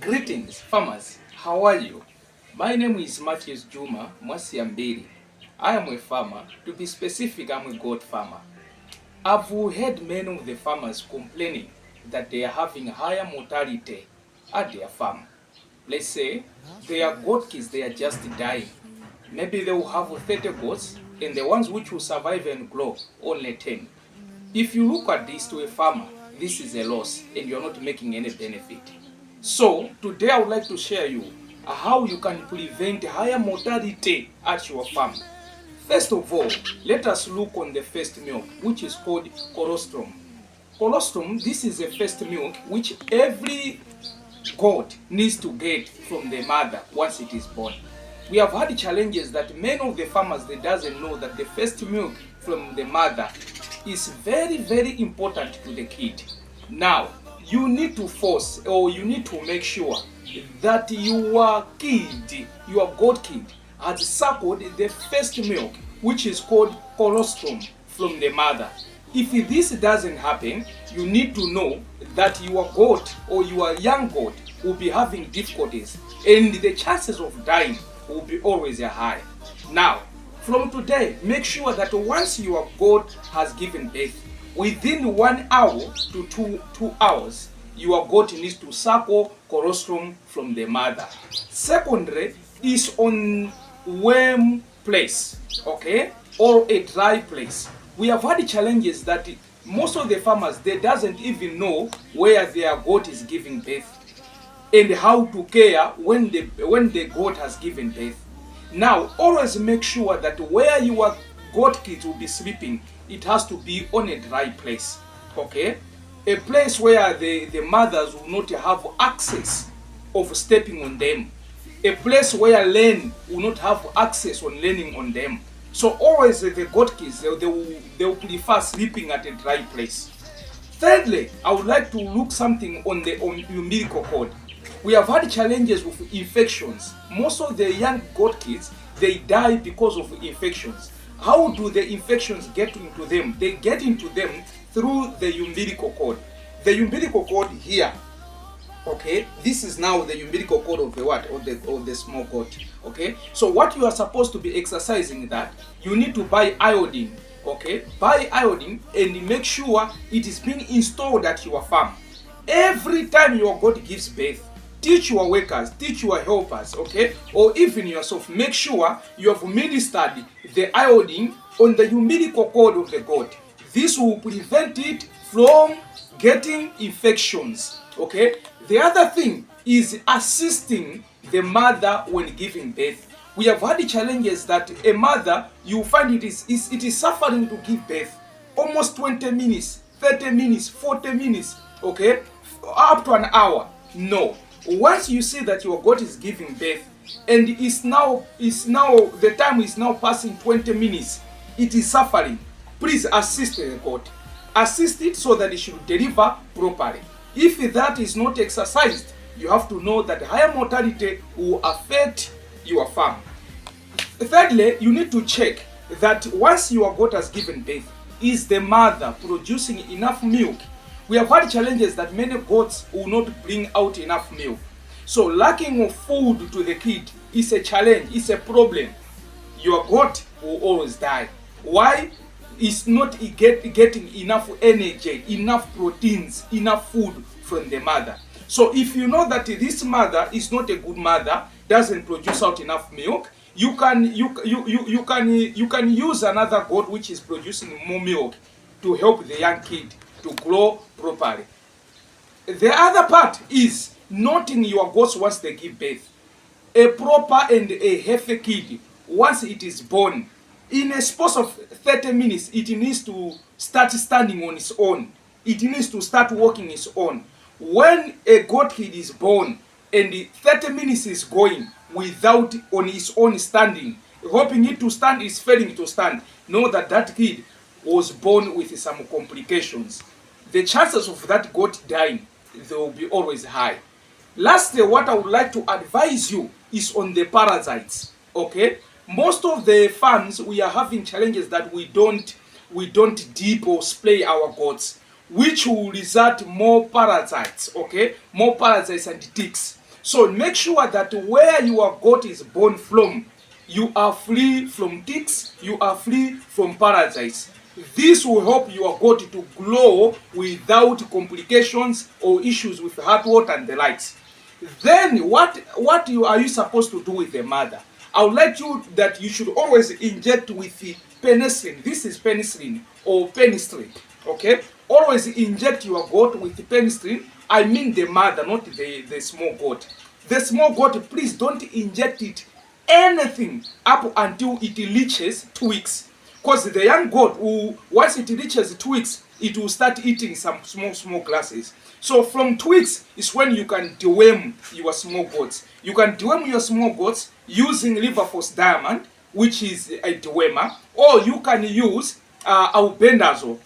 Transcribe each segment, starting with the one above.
Greetings, farmers. How are you? My name is Matthews Juma Mwasiambiri. I am a farmer. To be specific, I'm a goat farmer. I've heard many of the farmers complaining that they are having higher mortality at their farm. Let's say their goat kids, they are just dying. Maybe they will have 30 goats, and the ones which will survive and grow, only 10. If you look at this to a farmer, this is a loss, and you're not making any benefit. So today I would like to share you how you can prevent higher mortality at your farm. First of all, let us look on the first milk, which is called colostrum. Colostrum, this is the first milk which every goat needs to get from the mother once it is born. We have had challenges that many of the farmers, they doesn't know that the first milk from the mother is very, very important to the kid. Now, you need to force, or you need to make sure that your kid, your goat kid, has suckled the first milk, which is called colostrum, from the mother. If this doesn't happen, you need to know that your goat or your young goat will be having difficulties, and the chances of dying will be always high. Now, from today, make sure that once your goat has given birth, within 1 hour to 2 hours, your goat needs to suckle colostrum from the mother. Secondly, is on warm place, okay, or a dry place. We have had challenges that most of the farmers, they doesn't even know where their goat is giving birth and how to care when the goat has given birth. Now, always make sure that where your goat kids will be sleeping, it has to be on a dry place, okay? A place where the mothers will not have access of stepping on them. A place where rain will not have access on raining on them. So always the goat kids, they will prefer sleeping at a dry place. Thirdly, I would like to look something on the umbilical cord. We have had challenges with infections. Most of the young goat kids, they die because of infections. How do the infections get into them? They get into them through the umbilical cord. The umbilical cord here, okay, this is now the umbilical cord of the what? Of the small goat, okay? So what you are supposed to be exercising that, you need to buy iodine, okay? Buy iodine and make sure it is being installed at your farm. Every time your goat gives birth, teach your workers, teach your helpers, okay, or even yourself, make sure you have administered the iodine on the umbilical cord of the goat. This will prevent it from getting infections, okay. The other thing is assisting the mother when giving birth. We have had challenges that a mother, you find it is suffering to give birth almost 20 minutes, 30 minutes, 40 minutes, okay, up to an hour. No. Once you see that your goat is giving birth and the time is now passing 20 minutes, it is suffering, please assist the goat. Assist it so that it should deliver properly. If that is not exercised, you have to know that higher mortality will affect your farm. Thirdly, you need to check that once your goat has given birth, is the mother producing enough milk? We have had challenges that many goats will not bring out enough milk. So lacking of food to the kid is a challenge, it's a problem. Your goat will always die. Why? It's not getting enough energy, enough proteins, enough food from the mother. So if you know that this mother is not a good mother, doesn't produce out enough milk, you can use another goat which is producing more milk to help the young kid to grow properly. The other part is noting your goats once they give birth. A proper and a healthy kid, once it is born, in a space of 30 minutes, it needs to start standing on its own. It needs to start walking its own. When a goat kid is born and 30 minutes is going without on its own standing, hoping it to stand is failing to stand, know that that kid was born with some complications. The chances of that goat dying, they will be always high. Lastly, what I would like to advise you is on the parasites, okay? Most of the farms, we are having challenges that we don't dip or spray our goats, which will result more parasites, okay? More parasites and ticks. So make sure that where your goat is born from, you are free from ticks, you are free from parasites. This will help your goat to grow without complications or issues with heartworm and the likes. Then what are you supposed to do with the mother? I'll let you that you should always inject with the penicillin. This is penicillin or penicillin. Okay? Always inject your goat with the penicillin. I mean the mother, not the small goat. The small goat, please don't inject it anything up until it reaches 2 weeks. Because the young goat, once it reaches 2 weeks, it will start eating some small grasses. So from 2 weeks is when you can deworm your small goats. You can deworm your small goats using liver force diamond, which is a dewormer, or you can use albendazole.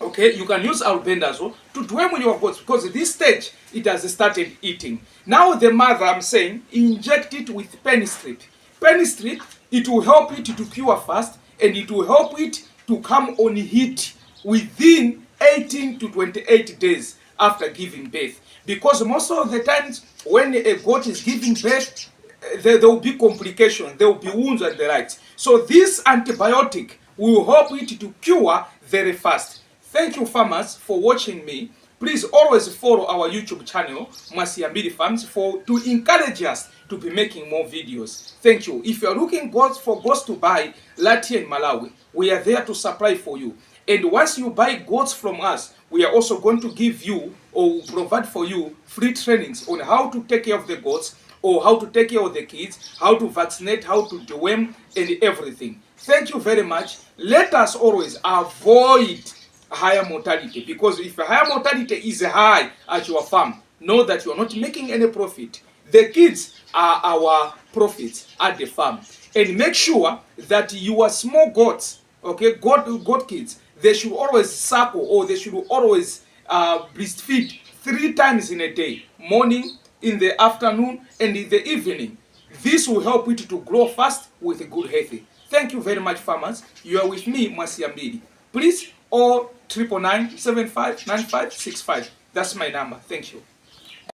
Okay, you can use albendazole to deworm your goats because at this stage it has started eating. Now the mother, I'm saying, inject it with penicillin. Penicillin, it will help it to cure fast and it will help it to come on heat within 18 to 28 days after giving birth. Because most of the times when a goat is giving birth, there will be complications, there will be wounds and the likes. So this antibiotic will help it to cure very fast. Thank you, farmers, for watching me. Please always follow our YouTube channel, Mwasiambiri Farms, to encourage us to be making more videos. Thank you. If you are looking for goats to buy right here in Malawi, we are there to supply for you. And once you buy goats from us, we are also going to give you or provide for you free trainings on how to take care of the goats or how to take care of the kids, how to vaccinate, how to deworm, and everything. Thank you very much. Let us always avoid higher mortality, because if a higher mortality is high at your farm, know that you are not making any profit. The kids are our profits at the farm. And make sure that your small goats, okay, goat kids, they should always suckle or they should always breastfeed 3 times in a day, morning, in the afternoon, and in the evening. This will help it to grow fast with a good health. Thank you very much, farmers. You are with me, Mwasiambiri. Please, 0999 759565. That's my number. Thank you.